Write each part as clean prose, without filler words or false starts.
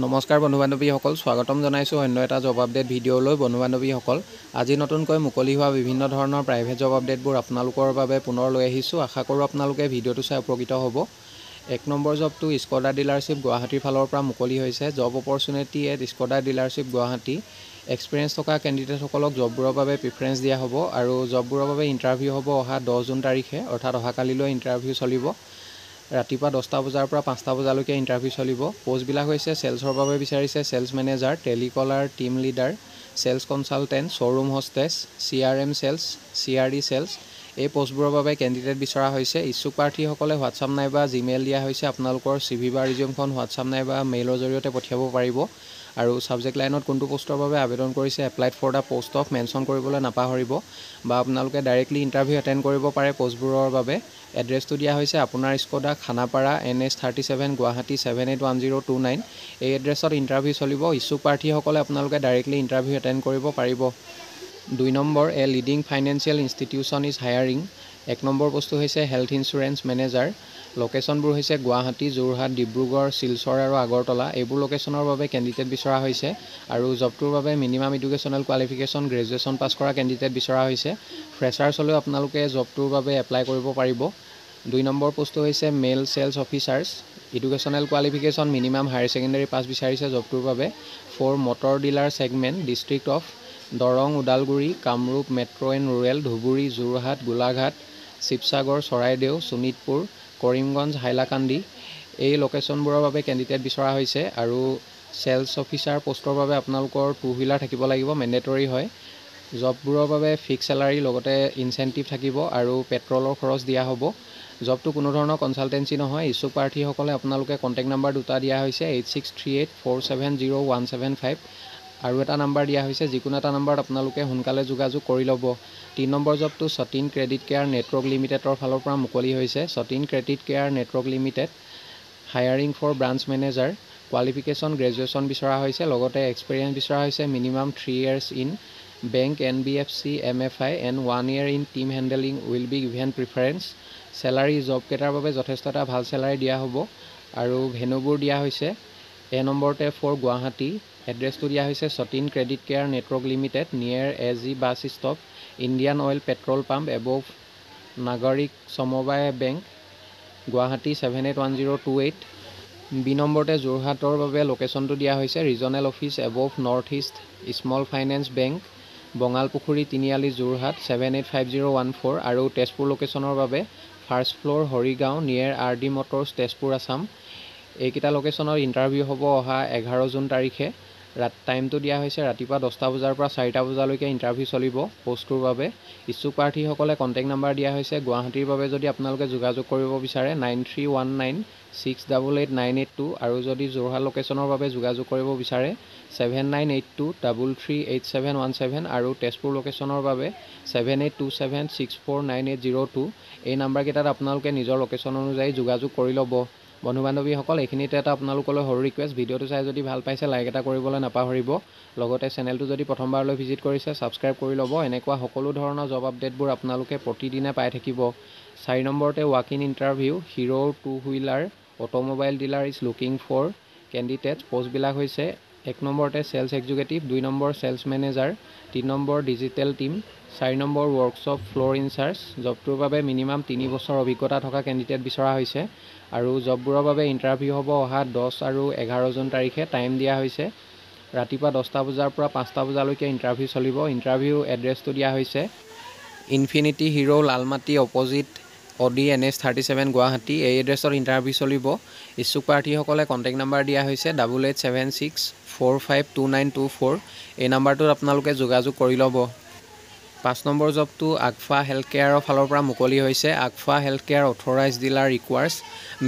নমস্কাৰ বন্ধু বান্ধৱীসকল, স্বাগতম জনাইছোঁ অন্য এটা জব আপডেট ভিডিঅ'লৈ। বন্ধু বান্ধৱীসকল, আজি নতুনকৈ মুকলি হোৱা বিভিন্ন ধৰণৰ প্ৰাইভেট জব আপডেটবোৰ আপোনালোকৰ বাবে পুনৰ লৈ আহিছোঁ। আশা কৰোঁ আপোনালোকে ভিডিঅ'টো চাই উপকৃত হ'ব। 1 নম্বৰ জবটো স্কডা ডিলাৰশ্বিপ গুৱাহাটীৰ ফালৰ পৰা মুকলি হৈছে। Job opportunity at Skoda dealership Guwahati. Experience থকা কেণ্ডিডেটসকলক জববোৰৰ বাবে প্ৰিফাৰেঞ্চ দিয়া হ'ব আৰু জববোৰৰ বাবে ইণ্টাৰভিউ হ'ব অহা 10 জুন তাৰিখে, অৰ্থাৎ অহাকালিলৈ ইণ্টাৰভিউ চলিব। ৰাতিপুৱা 10টা বজাৰ পৰা 5টা বজালৈকে ইণ্টাৰভিউ চলিব। পোষ্টবিলাক হৈছে চেলছৰ বাবে বিচাৰিছে sales manager, telecaller, team leader, sales consultant, showroom hostess, CRM sales, CRD sales. এই পোষ্টবোৰৰ বাবে কেণ্ডিডেট বিচৰা হৈছে। ইচ্ছুক প্ৰাৰ্থীসকলে হোৱাটছআপ নাইবা জিমেইল দিয়া হৈছে। আপোনালোকৰ CV বা ৰিজিউমখন হোৱাটছআপ নাইবা মেইলৰ জৰিয়তে পঠিয়াব পাৰিব। আৰু ছাবজেক্ট লাইনত কোনটো পোষ্টৰ বাবে আবেদন কৰিছে, applied for the post of mention কৰিবলৈ নাপাহৰিব, বা আপোনালোকে ডাইৰেক্টলি ইণ্টাৰভিউ এটেণ্ড কৰিব পাৰে পোষ্টবোৰৰ বাবে। এড্ৰেছটো দিয়া হৈছে আপোনাৰ স্কডা, খানাপাৰা, NH 37 গুৱাহাটী 781029। এই এড্ৰেছত ইণ্টাৰভিউ চলিব। ইচ্ছুক প্ৰাৰ্থীসকলে আপোনালোকে ডাইৰেক্টলি ইণ্টাৰভিউ এটেণ্ড কৰিব পাৰিব। 2 number, a leading financial institution is hiring. 1 number পোষ্টটো হৈছে হেল্থ ইঞ্চুৰেঞ্চ মেনেজাৰ। লোকেশ্যনবোৰ হৈছে গুৱাহাটী, যোৰহাট, ডিব্ৰুগড়, শিলচৰ আৰু আগৰতলা। এইবোৰ লোকেশ্যনৰ বাবে কেণ্ডিডেট বিচৰা হৈছে আৰু জবটোৰ বাবে minimum educational qualification graduation pass কৰা কেণ্ডিডেট বিচৰা হৈছে। ফ্ৰেছাৰ্ছ হ'লেও আপোনালোকে জবটোৰ বাবে এপ্লাই কৰিব পাৰিব। 2 নম্বৰ পোষ্টটো হৈছে male sales officers. Educational qualification minimum higher secondary pass বিচাৰিছে জবটোৰ বাবে। For motor dealer segment, district of Darrang, Udalguri, Kamrup metro' and rural, Dhubri, Jorhat, Golaghat, Sivasagar, Charaideo, Sonitpur, Karimganj, Hailakandi. এই লোকেশ্যনবোৰৰ বাবে কেণ্ডিডেট বিচৰা হৈছে আৰু চেলছ অফিচাৰ পোষ্টৰ বাবে আপোনালোকৰ 2 হুইলাৰ থাকিব লাগিব, মেণ্ডেটৰী হয়। জববোৰৰ বাবে ফিক্স চেলাৰী লগতে ইনচেণ্টিভ থাকিব আৰু পেট্ৰলৰ খৰচ দিয়া হ'ব। জবটো কোনো ধৰণৰ কনচালটেঞ্চি নহয়। ইচ্ছুক প্ৰাৰ্থীসকলে আপোনালোকে কণ্টেক্ট নাম্বাৰ দুটা দিয়া হৈছে, 8638470175 আৰু এটা নাম্বাৰ দিয়া হৈছে। যিকোনো এটা নাম্বাৰত আপোনালোকে সোনকালে যোগাযোগ কৰি ল'ব। 3 নম্বৰ জবটো সতীন ক্ৰেডিট কেয়াৰ নেটৱৰ্ক লিমিটেডৰ ফালৰ পৰা মুকলি হৈছে। Satin credit care network limited hiring for branch manager. Qualification graduation বিচৰা হৈছে, লগতে এক্সপিৰিয়েঞ্চ বিচৰা হৈছে minimum 3 years in bank, NBFC, MFI and 1 year in team handling will be given preference. Salary জবকেইটাৰ বাবে যথেষ্ট এটা ভাল চেলাৰী দিয়া হ'ব আৰু ভেনুবোৰ দিয়া হৈছে। A নম্বৰতে ফৰ গুৱাহাটী। এড্ৰেছটো দিয়া হৈছে Satin credit care network limited, near AG bus stop, Indian oil petrol pump, above Nagarik Samabay bank, Guwahati 781028। B নম্বৰতে যোৰহাটৰ বাবে লোকেশ্যনটো দিয়া হৈছে regional office, above north east small finance bank, Bongalpukhuri, Tiniali, Jorhat 785014। আৰু তেজপুৰ লোকেশ্যনৰ বাবে first floor, Harigaon, near RD motors, Tezpur, Assam. এইকেইটা লোকেশ্যনৰ ইণ্টাৰভিউ হ'ব অহা 11 জুন তাৰিখে। টাইমটো দিয়া হৈছে ৰাতিপুৱা 10টা বজাৰ পৰা 4টা বজালৈকে ইণ্টাৰভিউ চলিব পোষ্টটোৰ বাবে। ইচ্ছুক প্ৰাৰ্থীসকলে কণ্টেক্ট নাম্বাৰ দিয়া হৈছে। গুৱাহাটীৰ বাবে যদি আপোনালোকে যোগাযোগ কৰিব বিচাৰে 9319688982 আৰু যদি যোৰহাট লোকেশ্যনৰ বাবে যোগাযোগ কৰিব বিচাৰে 7982338717 আৰু তেজপুৰ লোকেশ্যনৰ বাবে 7827649802। এই নাম্বাৰকেইটাত আপোনালোকে নিজৰ লোকেশ্যন অনুযায়ী যোগাযোগ কৰি ল'ব। বন্ধু বান্ধৱীসকল, এইখিনিতে এটা আপোনালোকলৈ সৰু ৰিকুৱেষ্ট, ভিডিঅ'টো চাই যদি ভাল পাইছে লাইক এটা কৰিবলৈ নাপাহৰিব। লগতে চেনেলটো যদি প্ৰথমবাৰলৈ ভিজিট কৰিছে ছাবস্ক্ৰাইব কৰি ল'ব। এনেকুৱা সকলো ধৰণৰ জব আপডেটবোৰ আপোনালোকে প্ৰতিদিনে পাই থাকিব। 4 নম্বৰতে ৱাক ইন ইণ্টাৰভিউ, হিৰোৰ 2 wheeler automobile dealer is looking for candidates. পোষ্টবিলাক হৈছে 1 নম্বৰতে sales executive, 2 number sales manager, 3 number digital team, 4 number workshop floor incharge. জবটোৰ বাবে মিনিমাম 3 বছৰ অভিজ্ঞতা থকা কেণ্ডিডেট বিচৰা হৈছে আৰু জববোৰৰ বাবে ইণ্টাৰভিউ হ'ব অহা 10 আৰু 11 জুন তাৰিখে। টাইম দিয়া হৈছে ৰাতিপুৱা 10টা বজাৰ পৰা 5টা বজালৈকে ইণ্টাৰভিউ চলিব। ইণ্টাৰভিউ এড্ৰেছটো দিয়া হৈছে ইনফিনিটি হিৰো, লালমাটি, অপ'জিট অডি, NH 37 গুৱাহাটী। এই এড্ৰেছত ইণ্টাৰভিউ চলিব। ইচ্ছুক প্ৰাৰ্থীসকলে কণ্টেক্ট নাম্বাৰ দিয়া হৈছে 8876452924। এই নাম্বাৰটোত আপোনালোকে যোগাযোগ কৰি ল'ব। 5 নম্বৰ জবটো আগফা হেল্থ কেয়াৰৰ ফালৰ পৰা মুকলি হৈছে। Agfa health care authorize dealer requires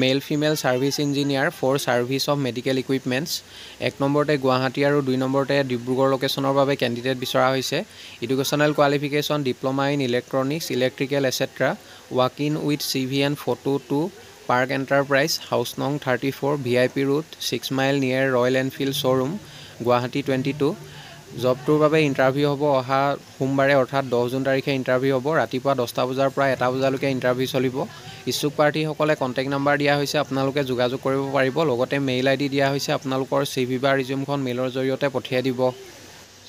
male female service engineer for service of medical equipments. 1 নম্বৰতে গুৱাহাটী আৰু 2 নম্বৰতে ডিব্ৰুগড় লোকেশ্যনৰ বাবে কেণ্ডিডেট বিচৰা হৈছে। Educational qualification diploma in electronics, electrical etcetera. Walk in with CV and photo to park enterprise, house no 34, VIP road, 6 mile near Royal Enfield showroom, Guwahati 22। জবটোৰ বাবে interview হ'ব অহা সোমবাৰে, অৰ্থাৎ 10 জুন তাৰিখে ইণ্টাৰভিউ হ'ব। ৰাতিপুৱা 10টা বজাৰ পৰা 1টা বজালৈকে ইণ্টাৰভিউ চলিব। ইচ্ছুক প্ৰাৰ্থীসকলে কণ্টেক্ট নাম্বাৰ দিয়া হৈছে, আপোনালোকে যোগাযোগ কৰিব পাৰিব। লগতে মেইল আইডি দিয়া হৈছে, আপোনালোকৰ CV বা ৰিজিউমখন মেইলৰ জৰিয়তে পঠিয়াই দিব।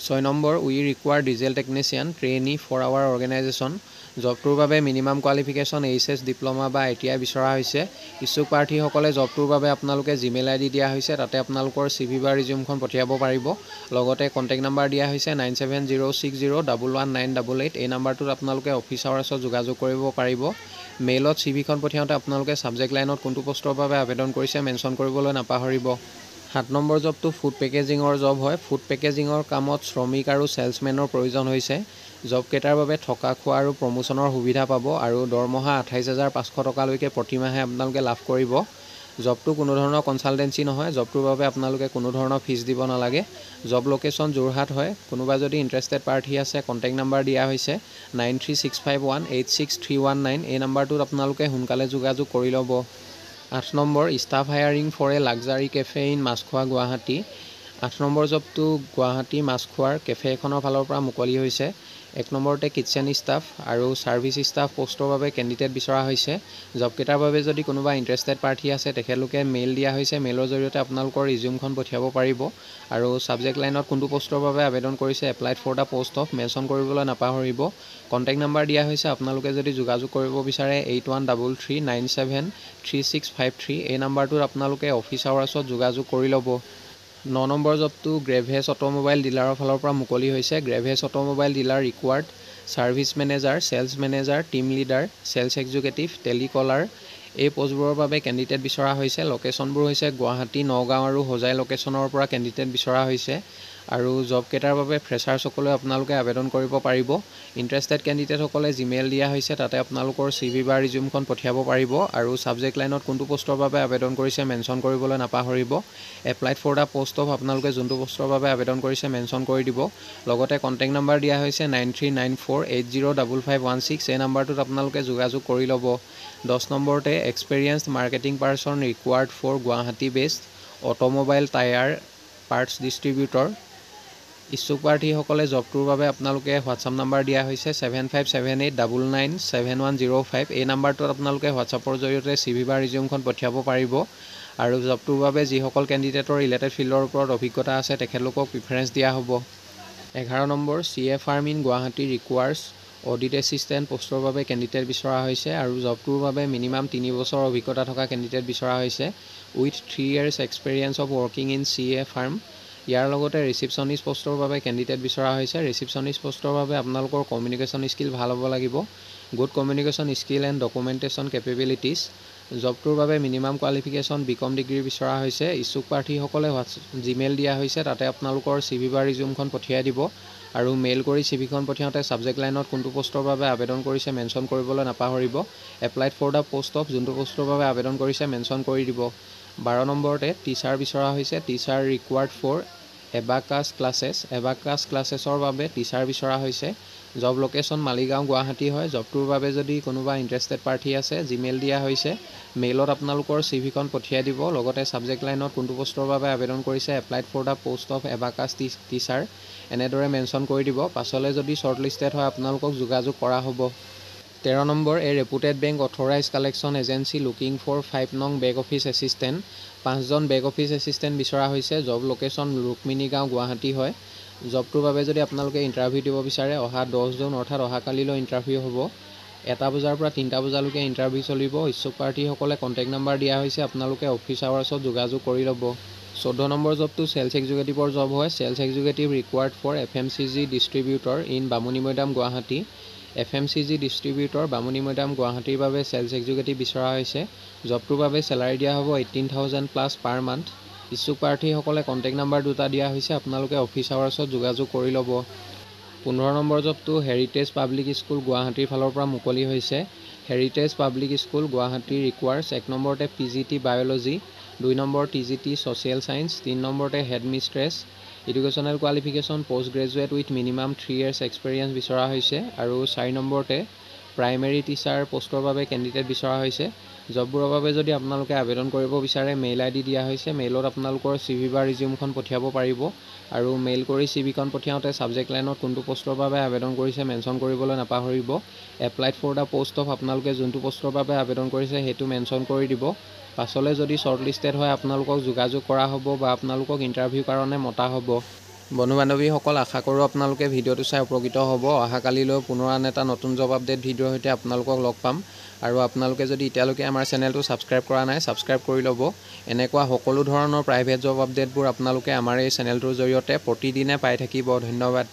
6 number, we require diesel technician trainee for our organisation. জবটোৰ বাবে মিনিমাম কোৱালিফিকেশ্যন HS ডিপ্ল'মা বা ITI বিচৰা হৈছে। ইচ্ছুক প্ৰাৰ্থীসকলে জবটোৰ বাবে আপোনালোকে জিমেইল আইডি দিয়া হৈছে, তাতে আপোনালোকৰ CV বা ৰিজিউমখন পঠিয়াব পাৰিব। লগতে কণ্টেক্ট নাম্বাৰ দিয়া হৈছে 9706011988। এই নাম্বাৰটোত আপোনালোকে অফিচ আৱাৰ্ছত যোগাযোগ কৰিব পাৰিব। মেইলত CVখন পঠিয়াওঁতে আপোনালোকে ছাবজেক্ট লাইনত কোনটো পষ্টৰ বাবে আবেদন কৰিছে মেনশ্যন কৰিবলৈ নাপাহৰিব। 7 নম্বৰ জবটো ফুড পেকেজিঙৰ জব হয়। ফুড পেকেজিঙৰ কামত শ্ৰমিক আৰু ছেলছমেনৰ প্ৰয়োজন হৈছে। জবকেইটাৰ বাবে থকা খোৱা আৰু প্ৰমোশ্যনৰ সুবিধা পাব আৰু দৰমহা 28,500 টকালৈকে প্ৰতিমাহে আপোনালোকে লাভ কৰিব। জবটো কোনো ধৰণৰ কনচালটেঞ্চি নহয়। জবটোৰ বাবে আপোনালোকে কোনো ধৰণৰ ফিজ দিব নালাগে। জব লোকেশ্যন যোৰহাট হয়। কোনোবা যদি ইণ্টাৰেষ্টেড প্ৰাৰ্থী আছে, কণ্টেক্ট নাম্বাৰ দিয়া হৈছে 9365186319। এই নাম্বাৰটোত আপোনালোকে সোনকালে যোগাযোগ কৰি ল'ব। 8 number, staff hiring for a luxury cafe in Machkhowa, Guwahati. 8 number জবটো গুৱাহাটী মাছখোৱাৰ কেফে এখনৰ ফালৰ পৰা মুকলি হৈছে। 1 নম্বৰতে কিটচেন ষ্টাফ আৰু ছাৰ্ভিচ ষ্টাফ পষ্টৰ বাবে কেণ্ডিডেট বিচৰা হৈছে। জবকেইটাৰ বাবে যদি কোনোবা ইণ্টাৰেষ্টেড প্ৰাৰ্থী আছে, তেখেতলোকে মেইল দিয়া হৈছে। মেইলৰ জৰিয়তে আপোনালোকৰ ৰিজিউমখন পঠিয়াব পাৰিব আৰু ছাবজেক্ট লাইনত কোনটো পষ্টৰ বাবে আবেদন কৰিছে, applied for the post of mention কৰিবলৈ নাপাহৰিব। কণ্টেক্ট নাম্বাৰ দিয়া হৈছে, আপোনালোকে যদি যোগাযোগ কৰিব বিচাৰে 8133973653। এই নাম্বাৰটোত আপোনালোকে অফিচ আৱাৰ্ছত যোগাযোগ কৰি ল'ব। 9 নম্বৰ জবটো গ্ৰেভেছ অট'মোবাইল ডিলাৰৰ ফালৰ পৰা মুকলি হৈছে। Greaves automobile dealer required service manager, sales manager, team leader, sales executive, telecaller. এই পষ্টবোৰৰ বাবে কেণ্ডিডেট বিচৰা হৈছে। লোকেশ্যনবোৰ হৈছে গুৱাহাটী, নগাঁও আৰু হোজাই লোকেশ্যনৰ পৰা কেণ্ডিডেট বিচৰা হৈছে আৰু জবকেইটাৰ বাবে ফ্ৰেছাৰ্ছসকলে আপোনালোকে আবেদন কৰিব পাৰিব। ইণ্টাৰেষ্টেড কেণ্ডিডেটসকলে জিমেইল দিয়া হৈছে, তাতে আপোনালোকৰ CV বা ৰিজিউমখন পঠিয়াব পাৰিব আৰু ছাবজেক্ট লাইনত কোনটো পষ্টৰ বাবে আবেদন কৰিছে মেনশ্যন কৰিবলৈ নাপাহৰিব। Applied for the post of আপোনালোকে যোনটো পষ্টৰ বাবে আবেদন কৰিছে মেনশ্যন কৰি দিব। লগতে কণ্টেক্ট নাম্বাৰ দিয়া হৈছে 9394805516। এই নাম্বাৰটোত আপোনালোকে যোগাযোগ কৰি ল'ব। 10 নম্বৰতে experienced marketing person required for Guwahati based automobile tyre parts distributor. ইচ্ছুক প্ৰাৰ্থীসকলে জবটোৰ বাবে আপোনালোকে হোৱাটছআপ নাম্বাৰ দিয়া হৈছে 7578997105। এই নাম্বাৰটোত আপোনালোকে হোৱাটছআপৰ জৰিয়তে CV বা ৰিজিউমখন পঠিয়াব পাৰিব আৰু জবটোৰ বাবে যিসকল কেণ্ডিডেটৰ ৰিলেটেড ফিল্ডৰ ওপৰত অভিজ্ঞতা আছে, তেখেতলোকক প্ৰিফাৰেঞ্চ দিয়া হ'ব। 11 number, CA firm in Guwahati requires audit assistant পষ্টৰ বাবে কেণ্ডিডেট বিচৰা হৈছে আৰু জবটোৰ বাবে মিনিমাম 3 বছৰ অভিজ্ঞতা থকা কেণ্ডিডেট বিচৰা হৈছে with 3 years experience of working in CA firm. ইয়াৰ লগতে ৰিচিপশ্যনিষ্ট পষ্টৰ বাবে কেণ্ডিডেট বিচৰা হৈছে। ৰিচিপশ্যনিষ্ট পষ্টৰ বাবে আপোনালোকৰ কমিউনিকেশ্যন স্কিল ভাল হ'ব লাগিব। Good communication skill and documentation capabilities. জবটোৰ বাবে মিনিমাম কোৱালিফিকেশ্যন BCom ডিগ্ৰী বিচৰা হৈছে। ইচ্ছুক প্ৰাৰ্থীসকলে জিমেইল দিয়া হৈছে, তাতে আপোনালোকৰ CV বা ৰিজিউমখন পঠিয়াই দিব আৰু মেইল কৰি CVখন পঠিয়াওঁতে ছাবজেক্ট লাইনত কোনটো পষ্টৰ বাবে আবেদন কৰিছে মেনশ্যন কৰিবলৈ নাপাহৰিব। Applied for the post of যোনটো পষ্টৰ বাবে আবেদন কৰিছে মেনশ্যন কৰি দিব। 12 নম্বৰতে টিচাৰ বিচৰা হৈছে। Teacher required for abacus classes. Abacus ক্লাছেছৰ বাবে টিচাৰ বিচৰা হৈছে। জব লোকেশ্যন মালিগাঁও, গুৱাহাটী হয়। জবটোৰ বাবে যদি কোনোবা ইণ্টাৰেষ্টেড প্ৰাৰ্থী আছে, জিমেইল দিয়া হৈছে। মেইলত আপোনালোকৰ CVখন পঠিয়াই দিব। লগতে ছাবজেক্ট লাইনত কোনটো পষ্টৰ বাবে আবেদন কৰিছে, applied for the post of abacus teacher এনেদৰে মেনশ্যন কৰি দিব। পাছলৈ যদি শ্বৰ্টলিষ্টেড হয়, আপোনালোকক যোগাযোগ কৰা হ'ব। 13 number, a reputed bank authorise collection agency looking for 5 নং বেক অফিচ এছিষ্টেণ্ট। 5জন বেক অফিচ এছিষ্টেণ্ট বিচৰা হৈছে। জব লোকেশ্যন ৰুক্মিণী গাঁও, গুৱাহাটী হয়। জবটোৰ বাবে যদি আপোনালোকে ইণ্টাৰভিউ দিব বিচাৰে, অহা 10 জুন অৰ্থাৎ অহাকালিলৈ ইণ্টাৰভিউ হ'ব। 1 বজাৰ পৰা 3টা বজালৈকে ইণ্টাৰভিউ চলিব। ইচ্ছুক প্ৰাৰ্থীসকলে কণ্টেক্ট নাম্বাৰ দিয়া হৈছে, আপোনালোকে অফিচ আৱাৰ্ছত যোগাযোগ কৰি ল'ব। 14 নম্বৰ জবটো ছেলছ এক্সিকিউটিভৰ জব হয়। Sales executive required for FMCG distributor in Bamuni Maidam, Guwahati. FMCG distributor Bamuni Maidam, গুৱাহাটীৰ বাবে ছেলছ এক্সিকিউটিভ বিচৰা হৈছে। জবটোৰ বাবে চেলাৰী দিয়া হ'ব 18,000+ পাৰ মান্থ। ইচ্ছুক প্ৰাৰ্থীসকলে কণ্টেক্ট নাম্বাৰ 2টা দিয়া হৈছে, আপোনালোকে অফিচ আৱাৰ্ছত যোগাযোগ কৰি ল'ব। 15 নম্বৰ জবটো হেৰিটেজ পাব্লিক স্কুল, গুৱাহাটীৰ ফালৰ পৰা মুকলি হৈছে। Heritage public school, Guwahati requires 1 নম্বৰতে PGT biology, 2 number TGT social science, 3 নম্বৰতে headmistress. Educational qualification post graduate with minimum 3 years experience বিচৰা হৈছে আৰু 4 নম্বৰতে প্ৰাইমেৰী টিচাৰ পোষ্টৰ বাবে কেণ্ডিডেট বিচৰা হৈছে। জববোৰৰ বাবে যদি আপোনালোকে আবেদন কৰিব বিচাৰে মেইল আইডি দিয়া হৈছে, মেইলত আপোনালোকৰ CV বা ৰিজিউমখন পঠিয়াব পাৰিব আৰু মেইল কৰি CVখন পঠিয়াওঁতে ছাবজেক্ট লাইনত কোনটো পোষ্টৰ বাবে আবেদন কৰিছে মেনশ্যন কৰিবলৈ নাপাহৰিব। Applied for the post of আপোনালোকে যোনটো পোষ্টৰ বাবে আবেদন কৰিছে সেইটো মেনশ্যন কৰি দিব। পাছলৈ যদি শ্বৰ্ট লিষ্টেড হয় আপোনালোকক যোগাযোগ কৰা হ'ব বা আপোনালোকক ইণ্টাৰভিউ কাৰণে মতা হ'ব। বন্ধু বান্ধৱীসকল, আশা কৰোঁ আপোনালোকে ভিডিঅ'টো চাই উপকৃত হ'ব। অহাকালিলৈ পুনৰ আন এটা নতুন জব আপডেট ভিডিঅ'ৰ সৈতে আপোনালোকক লগ পাম। আৰু আপোনালোকে যদি এতিয়ালৈকে আমাৰ চেনেলটো ছাবস্ক্ৰাইব কৰা নাই, ছাবস্ক্ৰাইব কৰি ল'ব। এনেকুৱা সকলো ধৰণৰ প্ৰাইভেট জব আপডেটবোৰ আপোনালোকে আমাৰ এই চেনেলটোৰ জৰিয়তে প্ৰতিদিনে পাই থাকিব। ধন্যবাদ।